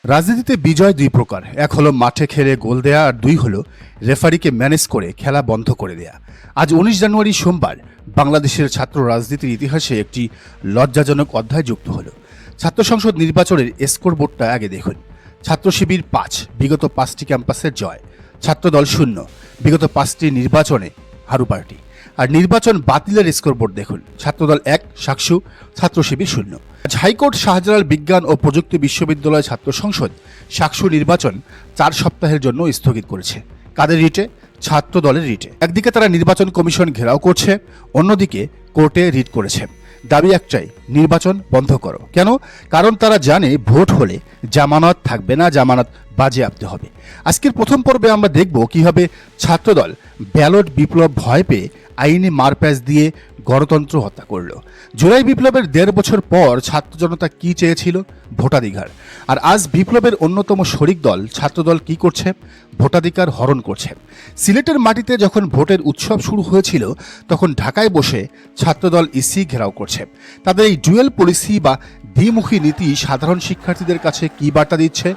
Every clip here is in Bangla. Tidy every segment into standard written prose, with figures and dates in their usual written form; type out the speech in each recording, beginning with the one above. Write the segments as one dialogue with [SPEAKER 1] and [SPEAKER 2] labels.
[SPEAKER 1] রাজনীতিতে বিজয় দুই প্রকার, এক হলো মাঠে খেলে গোল দেয়া, আর দুই হলো রেফারিকে ম্যানেজ করে খেলা বন্ধ করে দেয়া। আজ 19 জানুয়ারি সোমবার বাংলাদেশের ছাত্র রাজনীতির ইতিহাসে একটি লজ্জাজনক অধ্যায় যুক্ত হলো। ছাত্র সংসদ নির্বাচনের স্কোর বোর্ডটা আগে দেখুন। ছাত্র শিবির 5, বিগত 5টি ক্যাম্পাসের জয়। ছাত্রদল 0, বিগত 5টি নির্বাচনে হারু পার্টি। আর নির্বাচন বাতিলের স্কোর বোর্ড দেখুন। ছাত্রদল 1, সাকসু, ছাত্র শিবির 0। হাইকোর্ট শাহজালাল বিজ্ঞান ও প্রযুক্তি বিশ্ববিদ্যালয় ছাত্র সংসদ সাকসু নির্বাচন 4 সপ্তাহের জন্য স্থগিত করেছে। কাদের রিটে? ছাত্র দলের রিটে। একদিকে তারা নির্বাচন কমিশন ঘেরাও করছে, অন্যদিকে কোর্টে রিট করেছে। দাবি একটাই, নির্বাচন বন্ধ করো। কেন? কারণ তারা জানে ভোট হলে জামানত থাকবে না, জামানত বাজেয়াপ্ত হবে। আজকের প্রথম পর্বে আমরা দেখব কিভাবে ছাত্রদল ব্যালট বিপ্লব ভয় পেয়ে আইনি মারপ্যাচ দিয়ে গণতন্ত্র হত্যা করল। জুলাই বিপ্লবের 1.5 বছর পর ছাত্র জনতা কি চেয়েছিল? ভোটাধিকার। আর আজ বিপ্লবের অন্যতম শরিক দল ছাত্রদল কি করছে? ভোটাধিকার হরণ করছে। সিলেটের মাটিতে যখন ভোটের উৎসব শুরু হয়েছিল, তখন ঢাকায় বসে ছাত্রদল ইসি ঘেরাও করছে। তাদের এই ডুয়েল পলিসি বা দ্বিমুখী নীতি সাধারণ শিক্ষার্থীদের কাছে কি বার্তা দিচ্ছে?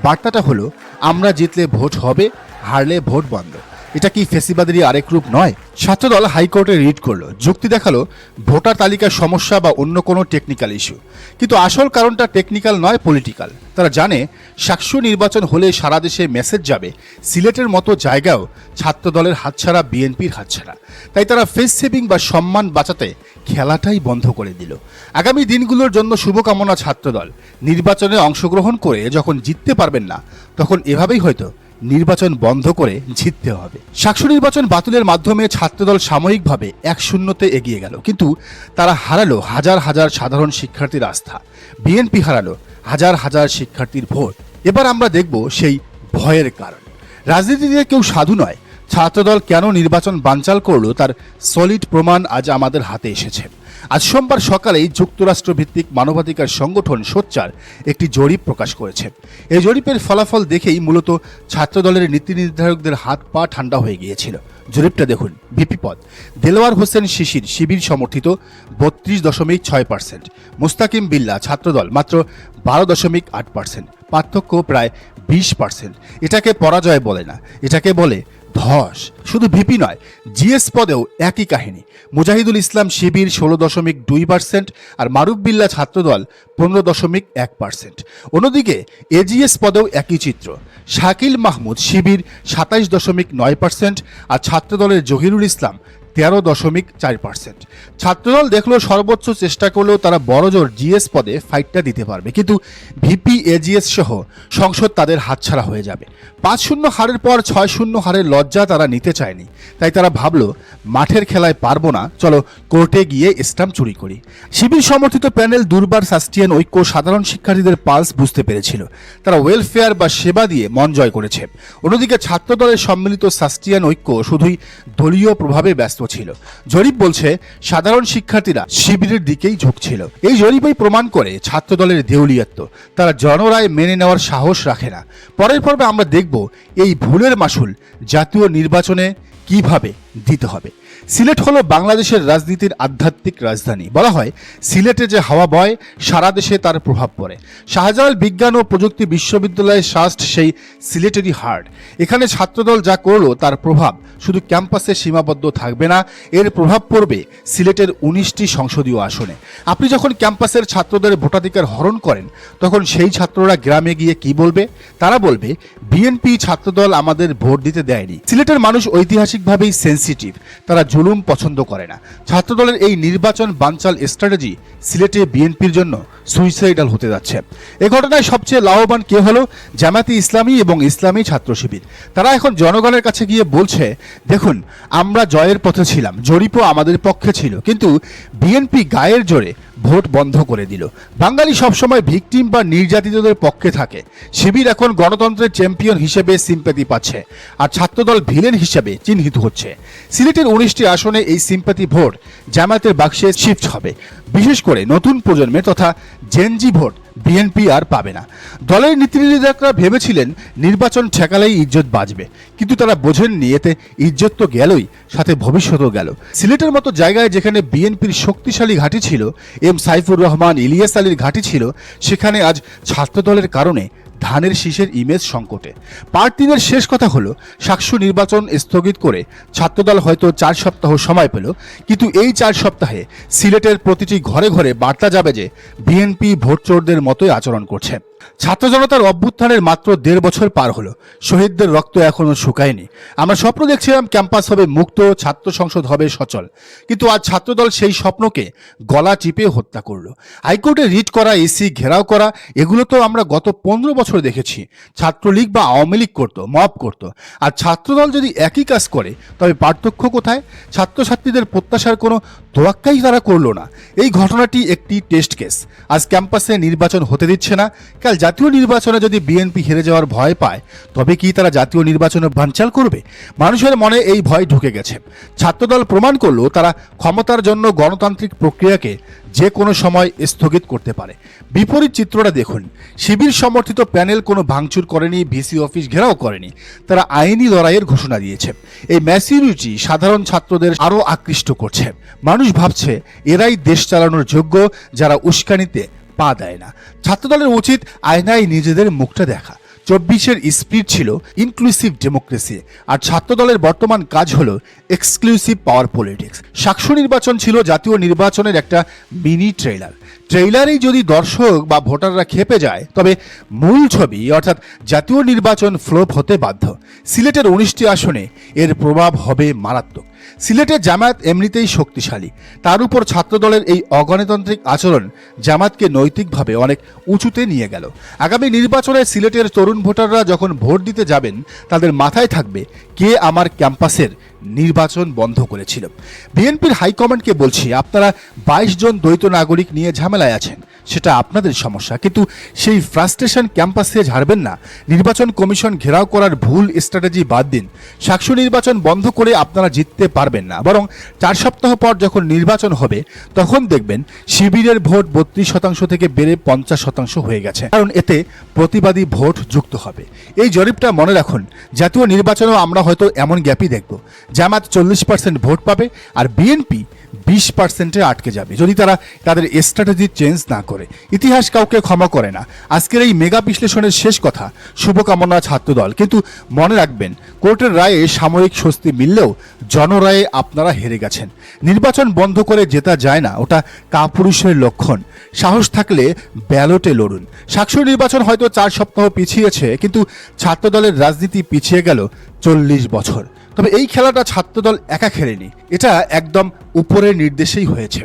[SPEAKER 1] বার্তাটা হলো, আমরা জিতলে ভোট হবে, হারলে ভোট বন্ধ। এটা কি ফেসিবাদেরই আরেক রূপ নয়? ছাত্রদল হাইকোর্টে রিট করলো, যুক্তি দেখালো ভোটার তালিকার সমস্যা বা অন্য কোনো টেকনিক্যাল ইস্যু। কিন্তু আসল কারণটা টেকনিক্যাল নয়, পলিটিক্যাল। তারা জানে সাকসু নির্বাচন হলে সারা দেশে মেসেজ যাবে, সিলেটের মতো জায়গাও ছাত্রদলের হাতছাড়া, বিএনপির হাতছাড়া। তাই তারা ফেস সেভিং বা সম্মান বাঁচাতে খেলাটাই বন্ধ করে দিল। আগামী দিনগুলোর জন্য শুভকামনা ছাত্রদল। নির্বাচনে অংশগ্রহণ করে যখন জিততে পারবেন না, তখন এভাবেই হয়তো নির্বাচন বন্ধ করে জিততে হবে। সাকসু নির্বাচন বাতিলের মাধ্যমে ছাত্রদল সাময়িকভাবে 1-0-তে এগিয়ে গেল, কিন্তু তারা হারালো হাজার হাজার সাধারণ শিক্ষার্থীর আস্থা। বিএনপি হারালো হাজার হাজার শিক্ষার্থীর ভোট। এবার আমরা দেখব সেই ভয়ের কারণ। রাজনীতিতে কেউ সাধু নয়। ছাত্রদল কেন নির্বাচন বানচাল করলো তার সলিড প্রমাণ আজ আমাদের হাতে এসেছে। আজ সোমবার সকালেই যুক্তরাষ্ট্র ভিত্তিক মানবাধিকার সংগঠন সোচ্চার একটি জরিপ প্রকাশ করেছে। এই জরিপের ফলাফল দেখেই মূলত ছাত্রদলের নীতি নির্ধারকদের হাত পা ঠান্ডা হয়ে গিয়েছিল। জরিপটা দেখুন। ভিপি পদ দেলোয়ার হোসেন শিশির শিবির সমর্থিত 32.6%, মুস্তাকিম বিল্লাহ ছাত্রদল মাত্র 12.8%, পার্থক্য প্রায় 20%। এটাকে পরাজয় বলে না, এটাকে বলে ধস। শুধু ভিপি নয়, জিএস পদেও একই কাহিনী। মুজাহিদুল ইসলাম শিবির 16.2% আর মারুফ বিল্লাহ ছাত্রদল 15.1%। অন্যদিকে এজিএস পদেও একই চিত্র। শাকিল মাহমুদ শিবির 27.9% আর ছাত্রদলের জহিরুল ইসলাম 13.4%। ছাত্রদল দেখলো সর্বোচ্চ চেষ্টা করলেও তারা বড়জোর জিএস পদে ফাইটটা দিতে পারবে, কিন্তু ভিপি এজিএস সহ সংসদ তাদের হাতছাড়া হয়ে যাবে। 5-0 হারের পর 6-0 হারের লজ্জা তারা নিতে চায়নি। তাই তারা ভাবলো মাঠের খেলায় পারবো না, চলো কোর্টে গিয়ে স্টাম্প চুরি করি। শিবির সমর্থিত প্যানেল দুর্বার সাস্টিয়ান ঐক্য সাধারণ শিক্ষার্থীদের পালস বুঝতে পেরেছিল। তারা ওয়েলফেয়ার বা সেবা দিয়ে মন জয় করেছে। অন্যদিকে ছাত্রদলের সম্মিলিত সাস্টিয়ান ঐক্য শুধুই দলীয় প্রভাবে ব্যস্ত ছিল। জরিপ বলছে সাধারণ শিক্ষার্থীরা শিবিরের দিকেই ঝুঁকছিল। এই জরিপই প্রমাণ করে ছাত্রদলের দেউলিয়াত্ব। তারা জনরায় মেনে নেওয়ার সাহস রাখে না। পরের পর্বে আমরা দেখব এই ভুলের মাসুল জাতীয় নির্বাচনে কিভাবে দিতে হবে। সিলেট হলো বাংলাদেশের রাজনীতির আধ্যাত্মিক রাজধানী। বলা হয় সিলেটে যে হাওয়া বয় সারা দেশে তার প্রভাব পড়ে। শাহজালাল বিজ্ঞান ও প্রযুক্তি বিশ্ববিদ্যালয়ের শাস্ট সেই সিলেটেরই হার্ট। এখানে ছাত্রদল যা করলো তার প্রভাব শুধু ক্যাম্পাসে সীমাবদ্ধ থাকবে না, এর প্রভাব পড়বে সিলেটের 19টি সংসদীয় আসনে। আপনি যখন ক্যাম্পাসের ছাত্রদের ভোটাধিকার হরণ করেন, তখন সেই ছাত্ররা গ্রামে গিয়ে কি বলবে? তারা বলবে বিএনপি ছাত্রদল আমাদের ভোট দিতে দেয়নি। সিলেটের মানুষ ঐতিহাসিকভাবেই সেন্সিটিভ, তারা জুলুম পছন্দ করে না। ছাত্রদলের এই নির্বাচন বানচাল স্ট্র্যাটেজি সিলেটে বিএনপির জন্য সুইসাইডাল হতে যাচ্ছে। এ ঘটনায় সবচেয়ে লাভবান কে হলো? জামায়াতে ইসলামী এবং ইসলামী ছাত্র শিবির। তারা এখন জনগণের কাছে গিয়ে বলছে, দেখুন আমরা জয়ের পথে ছিলাম, জরিপও আমাদের পক্ষে ছিল, কিন্তু বিএনপি গায়ের জোরে ভোট বন্ধ করে দিল। বাঙালি সবসময় ভিকটিম বা নির্যাতিতদের পক্ষে থাকে। শিবির এখন গণতন্ত্রের চ্যাম্পিয়ন হিসেবে সিম্প্যাথি পাচ্ছে, আর ছাত্রদল ভিলেন হিসেবে চিহ্নিত হচ্ছে। সিলেটের 19টি আসনে এই সিম্প্যাথি ভোট জামায়াতের বাক্সে শিফট হবে। বিশেষ করে নতুন প্রজন্মের তথা জেনজি ভোট বিএনপি আর পাবে না। দলের নীতি নির্ধারকরা ভেবেছিলেন নির্বাচন ঠেকালেই ইজ্জত বাঁচবে, কিন্তু তারা বোঝেননি এতে ইজ্জত তো গেলই, সাথে ভবিষ্যতও গেল। সিলেটের মতো জায়গায় যেখানে বিএনপির শক্তিশালী ঘাঁটি ছিল, এম সাইফুর রহমান, ইলিয়াস আলীর ঘাঁটি ছিল, সেখানে আজ ছাত্রদলের কারণে ধানের শীষের ইমেজ সংকটে। পার্ট 3-এর শেষ কথা হলো, শাকসু নির্বাচন স্থগিত করে ছাত্রদল হয়তো 4 সপ্তাহ সময় পেল, কিন্তু এই 4 সপ্তাহে সিলেটের প্রতিটি ঘরে ঘরে বার্তা যাবে যে বিএনপি ভোট চোরদের মতোই আচরণ করছে। ছাত্র জনতার অভ্যুত্থানের মাত্র 1.5 বছর পার হলো, শহীদদের রক্ত এখনো শুকায়নি। আমরা স্বপ্ন দেখছিলাম ক্যাম্পাস হবে মুক্ত, ছাত্র সংসদ হবে সচল, কিন্তু আজ ছাত্রদল সেই স্বপ্নকে গলা টিপে হত্যা করলো। হাইকোর্টে রিট করা, এসি ঘেরাও করা, এগুলো তো আমরা গত 15 বছর দেখেছি। ছাত্রলীগ বা আওয়ামী লীগ করতো, মব করতো, আর ছাত্রদল যদি একই কাজ করে তবে পার্থক্য কোথায়? ছাত্রছাত্রীদের প্রত্যাশার কোনো তোয়াক্কাই তারা করলো না। এই ঘটনাটি একটি টেস্ট কেস। আজ ক্যাম্পাসে নির্বাচন হতে দিচ্ছে না, কাল জাতীয় নির্বাচনে যদি বিএনপি হেরে যাওয়ার ভয় পায় তবে কি তারা জাতীয় নির্বাচনে বানচাল করবে? মানুষের মনে এই ভয় ঢুকে গেছে। ছাত্রদল প্রমাণ করলো তারা ক্ষমতার জন্য গণতান্ত্রিক প্রক্রিয়াকে যে কোনো সময় স্থগিত করতে পারে। বিপরীত চিত্রটা দেখুন, শিবির সমর্থিত প্যানেল কোনো ভাঙচুর করেনি, ভিসি অফিস ঘেরাও করেনি, তারা আইনি লড়াইয়ের ঘোষণা দিয়েছে। এই ম্যাচুরিটি সাধারণ ছাত্রদের আরও আকৃষ্ট করছে। মানুষ ভাবছে এরাই দেশ চালানোর যোগ্য, যারা উস্কানিতে পা দেয় না। ছাত্রদলের উচিত আয়নায় নিজেদের মুখটা দেখা। 24-এর স্পিরিট ছিল ইনক্লুসিভ ডেমোক্রেসি, আর ছাত্রদলের বর্তমান কাজ হলো এক্সক্লুসিভ পাওয়ার পলিটিক্স। শাকসু নির্বাচন ছিল জাতীয় নির্বাচনের একটা মিনি ট্রেইলারেই যদি দর্শক বা ভোটাররা খেপে যায় তবে মূল ছবি অর্থাৎ জাতীয় নির্বাচন ফ্লপ হতে বাধ্য। সিলেটের 19টি আসনে এর প্রভাব হবে মারাত্মক। সিলেটের জামায়াত এমনিতেই শক্তিশালী, তার উপর ছাত্রদলের এই অগণতান্ত্রিক আচরণ জামায়াতকে নৈতিকভাবে অনেক উঁচুতে নিয়ে গেল। আগামী নির্বাচনে সিলেটের তরুণ ভোটাররা যখন ভোট দিতে যাবেন তাদের মাথায় থাকবে কে আমার ক্যাম্পাসের নির্বাচন বন্ধ করেছিল। বিএনপির হাইকমান্ডকে বলছি, আপনারা 22 জন দ্বৈত নাগরিক নিয়ে ঝামেলায় আছেন, সেটা আপনাদের সমস্যা, কিন্তু সেই ফ্রাস্ট্রেশন ক্যাম্পাসে ঝাড়বেন না। নির্বাচন কমিশন ঘেরাও করার ভুল স্ট্র্যাটেজি বাদ দিন। শাকসু নির্বাচন বন্ধ করে আপনারা জিততে পারবেন না, বরং 4 সপ্তাহ পর যখন নির্বাচন হবে তখন দেখবেন শিবিরের ভোট 32% থেকে বেড়ে 50% হয়ে গেছে, কারণ এতে প্রতিবাদী ভোট যুক্ত হবে। এই জরিপটা মনে রাখুন, জাতীয় নির্বাচনেও আমরা হয়তো এমন গ্যাপই দেখব। জামায়াত 40% ভোট পাবে আর বিএনপি 20%-এ আটকে যাবে, যদি তারা তাদের স্ট্র্যাটেজি চেঞ্জ না করে। ইতিহাস কাউকে ক্ষমা করে না। আজকের এই মেগা বিশ্লেষণের শেষ কথা, শুভকামনা ছাত্রদল, কিন্তু মনে রাখবেন কোর্টের রায়ে সাময়িক স্বস্তি মিললেও জনরায়ে আপনারা হেরে গেছেন। নির্বাচন বন্ধ করে জেতা যায় না, ওটা কাপুরুষের লক্ষণ। সাহস থাকলে ব্যালটে লড়ুন। শাকসু নির্বাচন হয়তো 4 সপ্তাহ পিছিয়েছে, কিন্তু ছাত্রদলের রাজনীতি পিছিয়ে গেল 40 বছর। তবে এই খেলাটা ছাত্রদল একা খেলেনি, এটা একদম উপরের নির্দেশেই হয়েছে।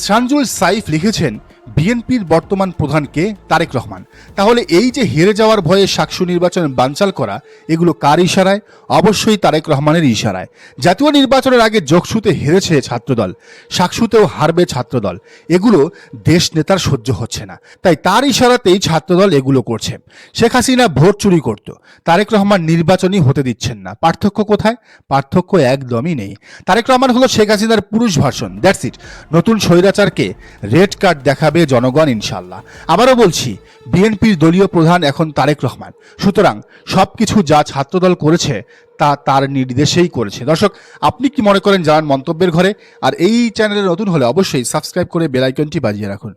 [SPEAKER 1] সানজুল সাইফ লিখেছেন, বিএনপির বর্তমান প্রধান কে? তারেক রহমান। তাহলে এই যে হেরে যাওয়ার ভয়ে শাকসু নির্বাচন বানচাল করা, এগুলো কার ইশারায়? অবশ্যই তারেক রহমানের ইশারায়। জাতীয় নির্বাচনের আগে যোগসুতে হেরেছে ছাত্রদল, শাকসুতেও হারবে ছাত্রদল। এগুলো দেশ নেতার সহ্য হচ্ছে না, তাই তার ইশারাতেই ছাত্রদল এগুলো করছে। শেখ হাসিনা ভোট চুরি করত, তারেক রহমান নির্বাচনই হতে দিচ্ছেন না। পার্থক্য কোথায়? পার্থক্য একদমই নেই। তারেক রহমান হলো শেখ হাসিনার পুরুষ ভার্সন, দ্যাটস ইট। নতুন স্বৈরাচারকে রেড কার্ড দেখাবে জনগণ ইনশাল্লাহ। আবারও বলছি, বিএনপির দলীয় প্রধান এখন তারেক রহমান, সুতরাং সবকিছু যা ছাত্রদল করেছে তা তার নির্দেশেই করেছে। দর্শক, আপনি কি মনে করেন জানান মন্তব্যের ঘরে। আর এই চ্যানেলে নতুন হলে অবশ্যই সাবস্ক্রাইব করে বেল আইকনটি বাজিয়ে রাখুন।